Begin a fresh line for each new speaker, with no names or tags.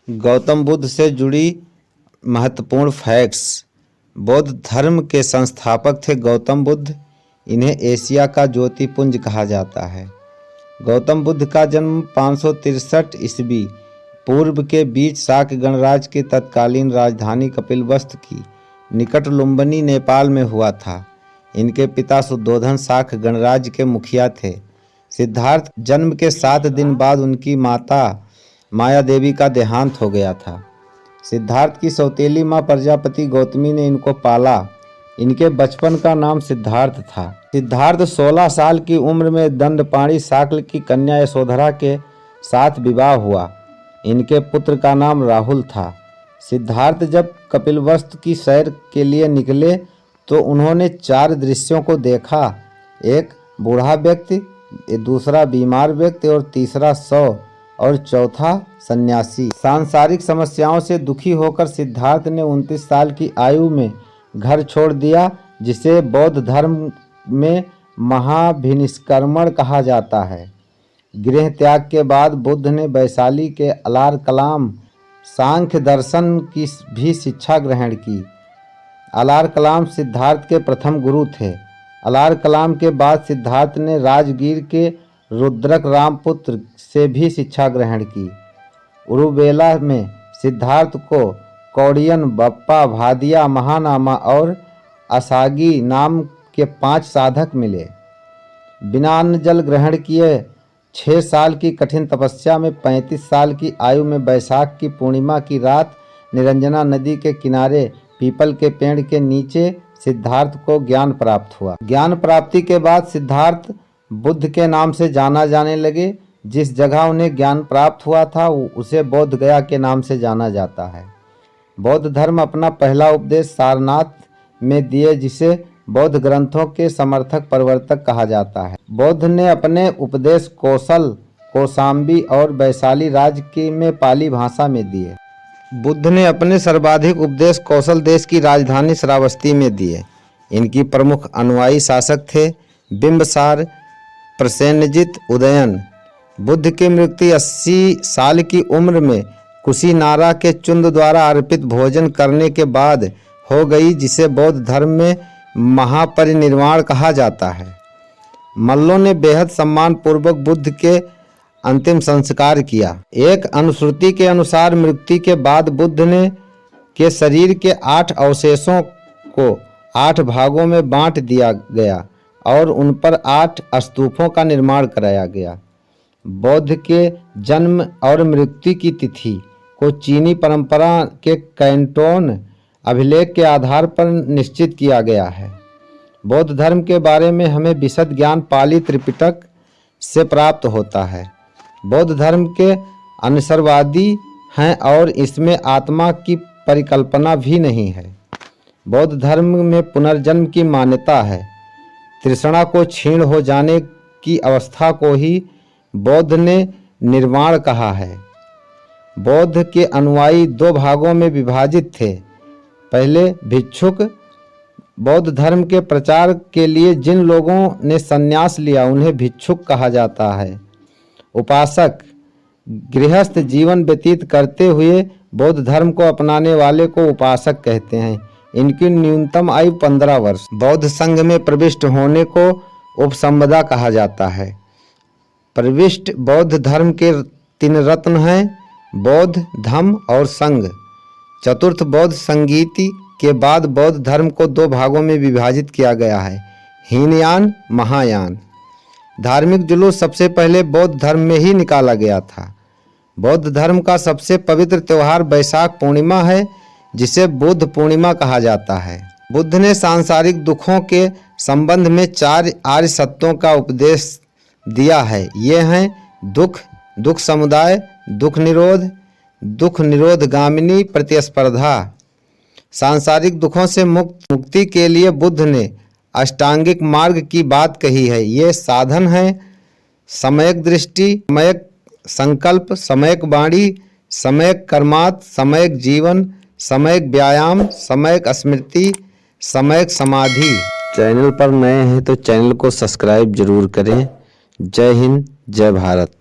गौतम बुद्ध से जुड़ी महत्वपूर्ण फैक्ट्स। बौद्ध धर्म के संस्थापक थे गौतम बुद्ध। इन्हें एशिया का ज्योतिपुंज कहा जाता है। गौतम बुद्ध का जन्म 563 ईस्वी पूर्व के बीच शाक्य गणराज्य की तत्कालीन राजधानी कपिलवस्तु की निकट लुम्बिनी नेपाल में हुआ था। इनके पिता शुद्धोधन शाक्य गणराज्य के मुखिया थे। सिद्धार्थ जन्म के 7 दिन बाद उनकी माता माया देवी का देहांत हो गया था। सिद्धार्थ की सौतेली माँ प्रजापति गौतमी ने इनको पाला। इनके बचपन का नाम सिद्धार्थ था। सिद्धार्थ 16 साल की उम्र में दंडपाणी शाक्य की कन्या यशोधरा के साथ विवाह हुआ। इनके पुत्र का नाम राहुल था। सिद्धार्थ जब कपिलवस्तु की सैर के लिए निकले तो उन्होंने 4 दृश्यों को देखा। एक बूढ़ा व्यक्ति, दूसरा बीमार व्यक्ति और तीसरा शव और चौथा सन्यासी। सांसारिक समस्याओं से दुखी होकर सिद्धार्थ ने 29 साल की आयु में घर छोड़ दिया, जिसे बौद्ध धर्म में महाभिनिष्क्रमण कहा जाता है। गृह त्याग के बाद बुद्ध ने वैशाली के अलार कलाम सांख्य दर्शन की भी शिक्षा ग्रहण की। अलार कलाम सिद्धार्थ के प्रथम गुरु थे। अलार कलाम के बाद सिद्धार्थ ने राजगीर के रुद्रक रामपुत्र से भी शिक्षा ग्रहण की। उरुवेला में सिद्धार्थ को कौड़ियन, बप्पा, भादिया, महानामा और असागी नाम के 5 साधक मिले। बिना अन्न जल ग्रहण किए 6 साल की कठिन तपस्या में 35 साल की आयु में वैशाख की पूर्णिमा की रात निरंजना नदी के किनारे पीपल के पेड़ के नीचे सिद्धार्थ को ज्ञान प्राप्त हुआ। ज्ञान प्राप्ति के बाद सिद्धार्थ बुद्ध के नाम से जाना जाने लगे। जिस जगह उन्हें ज्ञान प्राप्त हुआ था उसे बोध गया के नाम से जाना जाता है। बौद्ध धर्म अपना पहला उपदेश सारनाथ में दिए, जिसे बौद्ध ग्रंथों के समर्थक प्रवर्तक कहा जाता है। बौद्ध ने अपने उपदेश कौशल, कौशाम्बी और वैशाली राज्य में पाली भाषा में दिए। बुद्ध ने अपने सर्वाधिक उपदेश कौशल देश की राजधानी श्रावस्ती में दिए। इनकी प्रमुख अनुयायी शासक थे बिंबसार, प्रसेनजित, उदयन। बुद्ध की मृत्यु 80 साल की उम्र में कुशीनारा के चुंद द्वारा अर्पित भोजन करने के बाद हो गई, जिसे बौद्ध धर्म में महापरिनिर्वाण कहा जाता है। मल्लों ने बेहद सम्मान पूर्वक बुद्ध के अंतिम संस्कार किया। एक अनुश्रुति के अनुसार मृत्यु के बाद बुद्ध ने के शरीर के 8 अवशेषों को 8 भागों में बांट दिया गया और उन पर 8 स्तूपों का निर्माण कराया गया। बौद्ध के जन्म और मृत्यु की तिथि को चीनी परंपरा के कैंटोन अभिलेख के आधार पर निश्चित किया गया है। बौद्ध धर्म के बारे में हमें विशद ज्ञान पाली त्रिपिटक से प्राप्त होता है। बौद्ध धर्म के अनुसारवादी हैं और इसमें आत्मा की परिकल्पना भी नहीं है। बौद्ध धर्म में पुनर्जन्म की मान्यता है। तृष्णा को क्षीण हो जाने की अवस्था को ही बौद्ध ने निर्वाण कहा है। बौद्ध के अनुयायी 2 भागों में विभाजित थे। पहले भिक्षुक। बौद्ध धर्म के प्रचार के लिए जिन लोगों ने संन्यास लिया उन्हें भिक्षुक कहा जाता है। उपासक। गृहस्थ जीवन व्यतीत करते हुए बौद्ध धर्म को अपनाने वाले को उपासक कहते हैं। इनकी न्यूनतम आयु 15 वर्ष। बौद्ध संघ में प्रविष्ट होने को उपसंपदा कहा जाता है। प्रविष्ट बौद्ध धर्म के 3 रत्न हैं: बौद्ध, धम्म और संघ। चतुर्थ बौद्ध संगीति के बाद बौद्ध धर्म को 2 भागों में विभाजित किया गया है: हीनयान, महायान। धार्मिक जुलूस सबसे पहले बौद्ध धर्म में ही निकाला गया था। बौद्ध धर्म का सबसे पवित्र त्यौहार वैशाख पूर्णिमा है, जिसे बुद्ध पूर्णिमा कहा जाता है। बुद्ध ने सांसारिक दुखों के संबंध में 4 आर्य सत्यों का उपदेश दिया है। ये हैं दुख, दुख समुदाय, दुख निरोध, दुख निरोधगामिनी प्रतिस्पर्धा। सांसारिक दुखों से मुक्ति के लिए बुद्ध ने अष्टांगिक मार्ग की बात कही है। ये साधन हैं: सम्यक दृष्टि, सम्यक संकल्प, सम्यक वाणी, सम्यक कर्मात, सम्यक जीवन, सम्यक व्यायाम, सम्यक स्मृति, सम्यक समाधि। चैनल पर नए हैं तो चैनल को सब्सक्राइब जरूर करें। जय हिंद, जय भारत।